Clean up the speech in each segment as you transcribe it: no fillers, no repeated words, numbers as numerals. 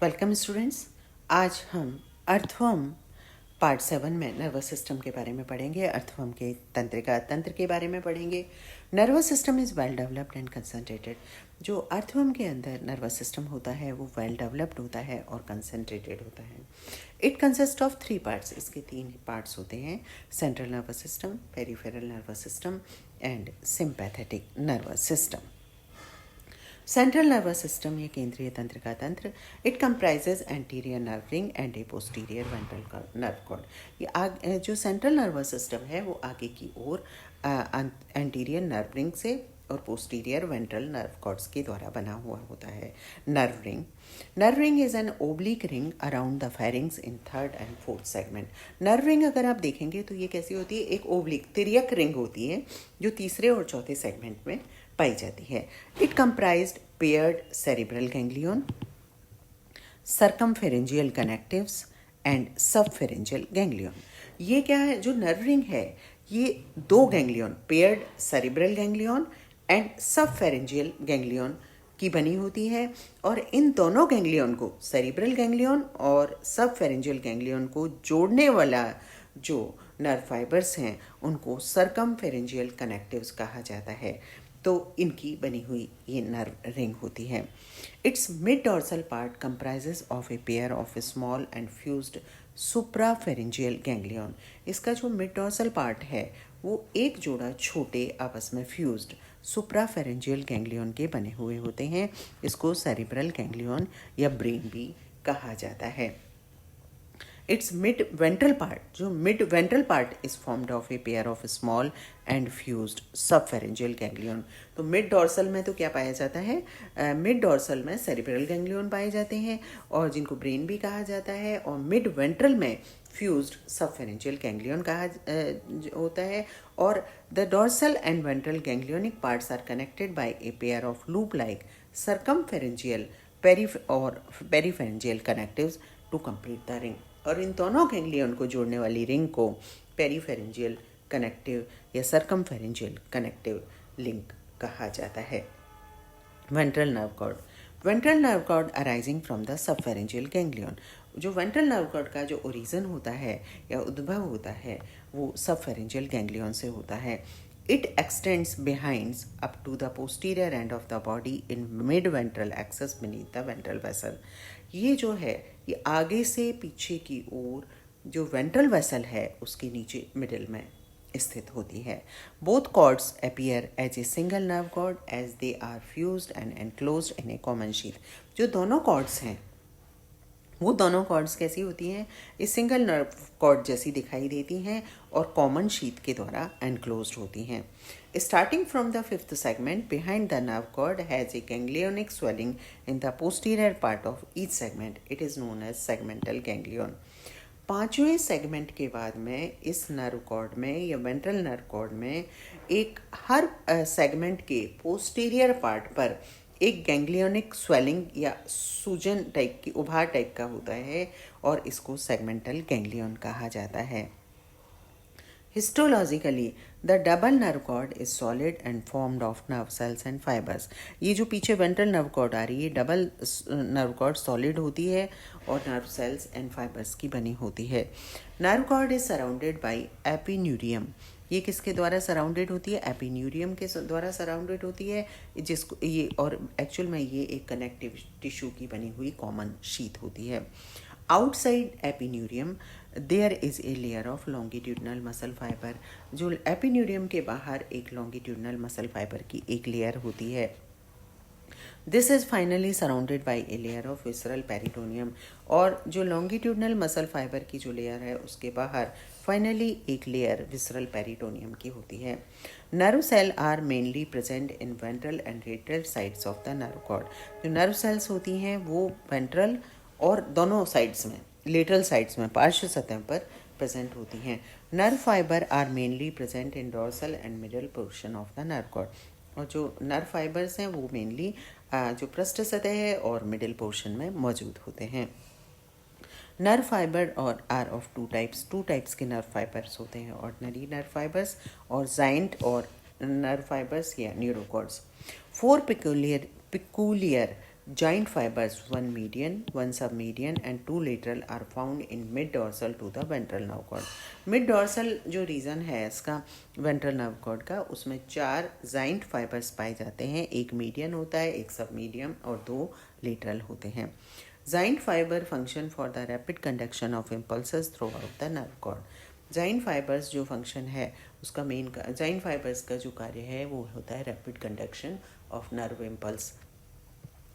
Welcome students. आज हम earthworm part 7 में नर्वस सिस्टम के बारे में पढ़ेंगे। अर्थवर्म के तंत्र के बारे में पढ़ेंगे। Nervous system is well developed and concentrated. जो अर्थवर्म के अंदर नर्वस सिस्टम होता है वो वेल डेवलप्ड होता है और कंसंट्रेटेड होता है। It consist of 3 parts. इसके 3 पार्ट्स होते हैं: central nervous system, peripheral nervous system and sympathetic nervous system. Central nervous system, ये केंद्रीय तंत्र का तंत्र। It comprises anterior nerve ring and a posterior ventral nerve cord. ये जो सेंट्रल नर्वस सिस्टम है वो आगे की ओर एंटीरियर नर्व रिंग से और पोस्टीरियर वेंट्रल नर्व कॉर्ड्स के द्वारा बना हुआ होता है। Nerve ring is an oblique ring around the pharynx in third and fourth segment. Nerve ring अगर आप देखेंगे तो ये कैसी होती है? एक ओब्लिक तिर्यक रिंग होती है जो तीसरे और चौथे सेगमेंट में पाई जाती है। It comprised paired cerebral ganglion, circumferential connectives and subpharyngeal ganglion. ये क्या है? जो नर्व रिंग है ये 2 ganglion, paired cerebral ganglion and subpharyngeal ganglion की बनी होती है। और इन दोनों गैंग्लियन को, सेरिब्रल गैंग्लियन और सबफेरेंजियल गैंग्लियन को जोड़ने वाला जो नर्व फाइबर्स हैं उनको सर्कमफेरेंजियल कनेक्टिव्स कहा जाता है। तो इनकी बनी हुई ये नर्व रिंग होती है। It's mid dorsal part comprises of a pair of small and fused suprapharyngeal ganglion. इसका जो मिड डॉर्सल पार्ट है वो एक जोड़ा छोटे आपस में फ्यूज्ड सुप्राफेरेंजियल गैंग्लियन के बने हुए होते हैं। इसको सेरिब्रल गैंग्लियन या ब्रेन भी कहा जाता है। इट्स मिड वेंट्रल पार्ट, जो mid ventral part is formed of a pair of small and fused subpharyngeal ganglion. तो मिड डॉर्सल में तो क्या पाया जाता है? मिड डॉर्सल में सेरिब्रल गैंग्लियन पाए जाते हैं और जिनको ब्रेन भी कहा जाता है, और मिड वेंट्रल में फ्यूज्ड सबफेरेंजियल गैंग्लियन कहा होता है। और the dorsal and ventral ganglionic parts are connected by a pair of loop like circumpharyngeal और peripharyngeal connectives to complete the ring. और इन दोनों गैंग्लियन को जोड़ने वाली रिंग को पेरीफेरेंजियल कनेक्टिव या सर्कमफेरेंजियल कनेक्टिव लिंक कहा जाता है। Ventral nerve cord, ventral nerve cord arising from the subpharyngeal ganglion. जो वेंट्रल नर्व कॉर्ड का जो ओरिजिन होता है या उद्भव होता है वो सबफेरेंजियल गैंग्लियन से होता है। It extends behind up to the posterior end of the body in mid-ventral axis beneath the ventral vessel। ये जो है ये आगे से पीछे की ओर जो वेंट्रल वेसल है उसके नीचे मिडिल में स्थित होती है। Both cords appear as a single nerve cord as they are fused and enclosed in a common sheath. जो दोनों कॉर्ड्स हैं वो दोनों कॉर्ड्स कैसी होती हैं? इस सिंगल नर्व कॉर्ड जैसी दिखाई देती हैं और कॉमन शीथ के द्वारा एनक्लोज्ड होती हैं। Starting from the 5th segment behind the nerve cord has a ganglionic swelling in the posterior part of each segment. It is known as segmental ganglion. 5वें सेगमेंट के बाद में इस नर्व कॉर्ड में या वेंट्रल नर्व कॉर्ड में एक हर segment के पोस्टीरियर पार्ट पर एक गैंग्लियोनिक स्वेलिंग या सूजन टाइप की, उभार टाइप का होता है और इसको सेगमेंटल गैंग्लियन कहा जाता है। Histologically the double nerve cord is solid and formed of nerve cells and fibres. ये जो पीछे वेंट्रल नर्व कॉर्ड आ रही है, डबल नर्व कॉर्ड सॉलिड होती है और नर्व सेल्स एंड फाइबर्स की बनी होती है। Nerve cord is surrounded by epineurium. ये किसके द्वारा सराउंडेड होती है? एपिन्यूरियम के द्वारा सराउंडेड होती है, जिसको ये, और एक्चुअल में ये एक कनेक्टिव टिश्यू की बनी हुई कॉमन शीथ होती है। Outside epineurium there is a layer of longitudinal muscle fibre. जो एपिन्यूरियम के बाहर एक लॉन्गिट्यूडनल मसल फाइबर की एक लेयर होती है। This is finally surrounded by A layer of visceral peritoneum. और जो लॉन्गिट्यूडनल मसल फाइबर की जो लेयर है उसके बाहर फाइनली एक लेयर विसरल पेरिटोनियम की होती है। Nerve cell are mainly present in ventral and lateral sides of the nerve cord. जो नर्व सेल्स होती हैं वो वेंट्रल और दोनों साइड्स में, लेटरल साइड्स में, पार्श्व सतह पर प्रेजेंट होती हैं। Nerve fibre are mainly present in dorsal and middle portion of the nerve cord. और जो नर्व फाइबर्स हैं वो मेनली जो पृष्ठ सतह है और मिडिल पोर्शन में मौजूद होते हैं। नर्व फाइबर और आर ऑफ टू टाइप्स के नर्व फाइबर्स होते हैं, ऑर्डिनरी नर्व फाइबर्स और जाइंट और नर्व फाइबर्स या न्यूरोकॉर्ड्स। 4 peculiar Giant fibers, one median, one submedian and two lateral are found in mid dorsal to the ventral nerve cord. Mid dorsal जो reason है इसका ventral nerve cord का, उसमें 4 giant fibres पाए जाते हैं, एक मीडियन होता है, एक सब मीडियम और 2 लेटरल होते हैं. Giant fibre function for the rapid conduction of impulses throughout the nerve cord. Giant fibres जो फंक्शन है उसका मेन, जाइंट फाइबर्स का जो कार्य है वो होता है rapid conduction of nerve impulse.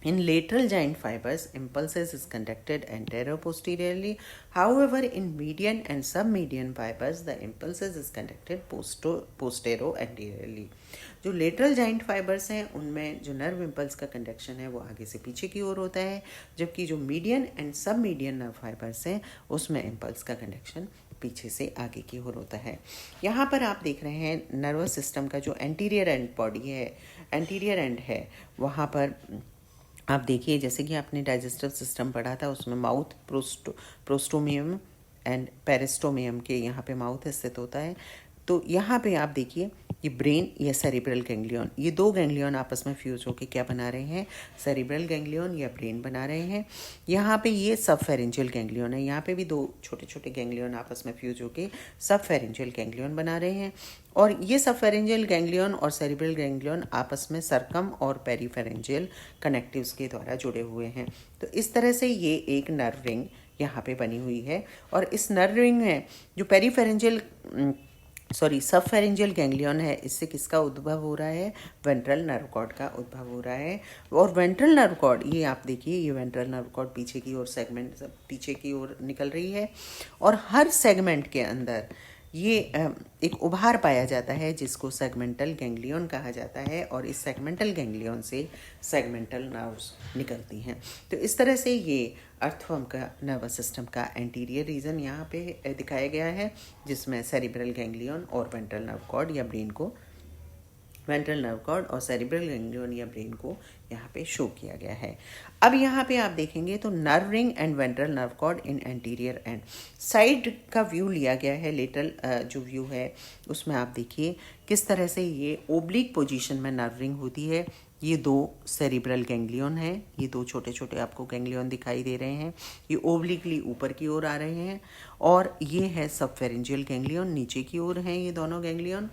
In lateral giant fibers, impulses is conducted antero-posteriorly. However, in median and submedian fibers, the impulses is conducted postero-anteriorly. जो लेटरल जाइंट फाइबर्स हैं उनमें जो नर्व इम्पल्स का कंडक्शन है वो आगे से पीछे की ओर होता है, जबकि जो मीडियन एंड सब मीडियन नर्व फाइबर्स हैं उसमें इम्पल्स का कंडक्शन पीछे से आगे की ओर होता है. यहाँ पर आप देख रहे हैं नर्वस सिस्टम का जो एंटीरियर एंड बॉडी है, एंटीरियर एंड है, वहाँ पर आप देखिए जैसे कि आपने डाइजेस्टिव सिस्टम पढ़ा था उसमें माउथ प्रोस्टोमियम एंड पेरिस्टोमियम के यहाँ पे माउथ स्थित होता है. तो यहाँ पे आप देखिए ये ब्रेन या सेरिब्रल गैंग्लियन, ये 2 गैंग्लियन आपस में फ्यूज होकर क्या बना रहे हैं, सेरिब्रल गैंग्लियन या ब्रेन बना रहे हैं. यहाँ पे ये सब फेरेंजियल गैंग्लियन है, यहाँ पे भी 2 छोटे छोटे गैंग्लियन आपस में फ्यूज होकर सब फेरेंजियल गैंग्लियन बना रहे हैं. और ये सब फेरेंजियल गैंग्लियन और सेरिब्रल गैंग्लियन आपस में सर्कम और पेरीफेरेंजियल कनेक्टिव्स के द्वारा जुड़े हुए हैं. तो इस तरह से ये एक नर्व रिंग यहाँ पे बनी हुई है. और इस नर्व रिंग में जो सब फेरेंजियल गैंग्लियन है, इससे किसका उद्भव हो रहा है, वेंट्रल नर्व कॉर्ड का उद्भव हो रहा है. और वेंट्रल नर्व कॉर्ड, ये आप देखिए ये वेंट्रल नर्व कॉर्ड पीछे की ओर सेगमेंट पीछे की ओर निकल रही है और हर सेगमेंट के अंदर ये एक उभार पाया जाता है जिसको सेगमेंटल गैंग्लियन कहा जाता है. और इस सेगमेंटल गैंग्लियन से सेगमेंटल नर्व्स निकलती हैं. तो इस तरह से ये अर्थवर्म का नर्वस सिस्टम का एंटीरियर रीजन यहाँ पे दिखाया गया है, जिसमें सेरिब्रल गैंग्लियन और वेंट्रल नर्व कॉर्ड या ब्रेन को, वेंट्रल नर्व कॉर्ड और सेरिब्रल गैंग्लियन या ब्रेन को यहाँ पे शो किया गया है. अब यहाँ पे आप देखेंगे तो nerve ring and ventral nerve cord in anterior and side का व्यू लिया गया है. लेटरल जो व्यू है उसमें आप देखिए किस तरह से ये ओब्लिक पोजीशन में नर्व रिंग होती है. ये 2 सेरिब्रल गैंग्लियन है, ये 2 छोटे छोटे आपको गैंग्लियन दिखाई दे रहे हैं, ये ओब्लिकली ऊपर की ओर आ रहे हैं. और ये है सब फेरेंजियल गैंग्लियन, नीचे की ओर हैं ये दोनों गैंग्लियन.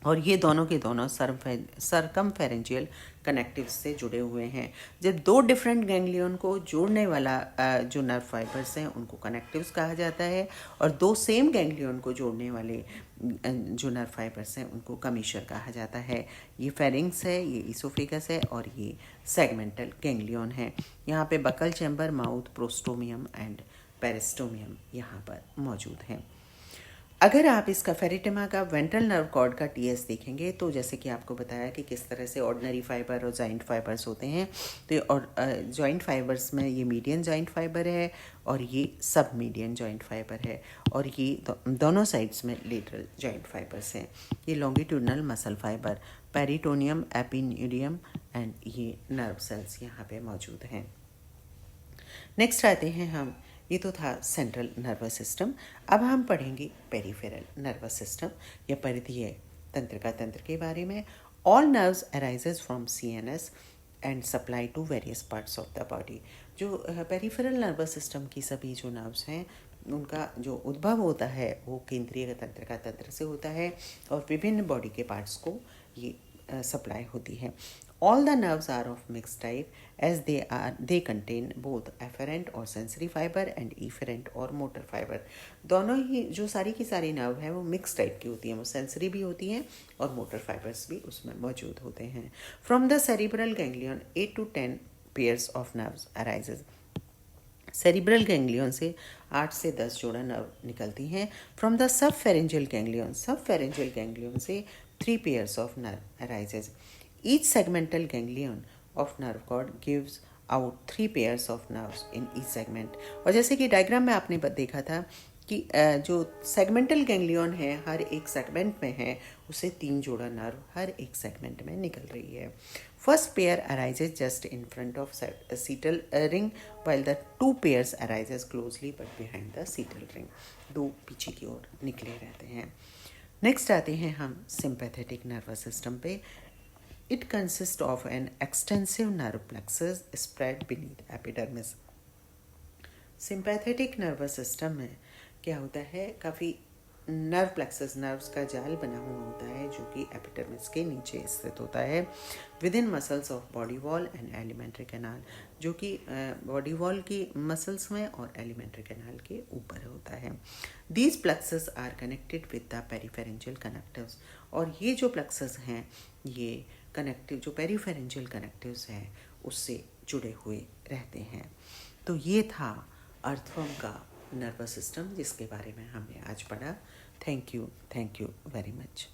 और ये दोनों के दोनों सरकमफेरेंजियल कनेक्टिव्स से जुड़े हुए हैं. जब 2 डिफरेंट गैंग्लियन को जोड़ने वाला जो नर्व फाइबर्स हैं उनको कनेक्टिव्स कहा जाता है, और 2 सेम गैंग्लियन को जोड़ने वाले जो नर्व फाइबर्स हैं उनको कमीशर कहा जाता है. ये फेरिंग्स है, ये इसोफेगस है और ये सेगमेंटल गैंग्लियन है. यहाँ पे buccal chamber, mouth, prostomium and peristomium यहाँ पर मौजूद हैं. अगर आप इसका फेरिटेमा का वेंट्रल नर्व कॉर्ड का टीएस देखेंगे तो जैसे कि आपको बताया कि किस तरह से ऑर्डिनरी फाइबर और जॉइंट फाइबर्स होते हैं. तो और जॉइंट फाइबर्स में ये मीडियन जॉइंट फाइबर है और ये सब मीडियन जॉइंट फाइबर है, और ये दोनों साइड्स में लेटरल जॉइंट फाइबर्स हैं. ये longitudinal muscle fibre, peritoneum, epineurium and ये नर्व सेल्स यहाँ पे मौजूद हैं. नेक्स्ट आते हैं हम, ये तो था सेंट्रल नर्वस सिस्टम. अब हम पढ़ेंगे पेरिफेरल नर्वस सिस्टम या परिधीय तंत्रिका तंत्र के बारे में. All nerves arises from CNS and supply to various parts of the body. जो पेरिफेरल नर्वस सिस्टम की सभी जो नर्व्स हैं उनका जो उद्भव होता है वो केंद्रीय तंत्रिका तंत्र से होता है और विभिन्न बॉडी के पार्ट्स को ये सप्लाई होती है. All the nerves are of mixed type as they contain both afferent और sensory fiber and efferent और motor fiber. दोनों ही जो सारी की सारी नर्व है वो मिक्स टाइप की होती हैं, वो सेंसरी भी होती हैं और मोटर फाइबर्स भी उसमें मौजूद होते हैं. From the cerebral ganglion 8 to 10 pairs of nerves arises. Cerebral ganglion से 8 से 10 जोड़ा नर्व निकलती हैं. From the sub pharyngeal ganglion से 3 pairs of nerve arises. Each segmental ganglion of nerve cord gives out 3 pairs of nerves in each segment. और जैसे कि diagram में आपने देखा था कि जो सेगमेंटल गैंग्लियन है हर एक सेगमेंट में है, उसे 3 जोड़ा नर्व हर एक सेगमेंट में निकल रही है. First pair arises just in front of cetal ring while the 2 pairs arises closely but behind the cetal ring. 2 पीछे की ओर निकले रहते हैं. नेक्स्ट आते हैं हम सिंपैथेटिक नर्वस सिस्टम पे. It consists of an extensive nerve plexus spread beneath epidermis. Sympathetic nervous system में क्या होता है, काफ़ी नर्व प्लेक्सस, नर्व्स का जाल बना हुआ होता है जो कि एपिडर्मिस के नीचे स्थित होता है, with in muscles of body wall and alimentary canal, जो कि बॉडी वॉल की मसल्स में और एलिमेंट्री कैनाल के ऊपर होता है. These plexus are connected with the peripharyngeal connectives, और ये जो प्लेक्सस हैं ये कनेक्टिव, जो पेरिफेरेंशियल कनेक्टिव्स हैं उससे जुड़े हुए रहते हैं. तो ये था अर्थवर्म का नर्वस सिस्टम जिसके बारे में हमने आज पढ़ा. Thank you very much.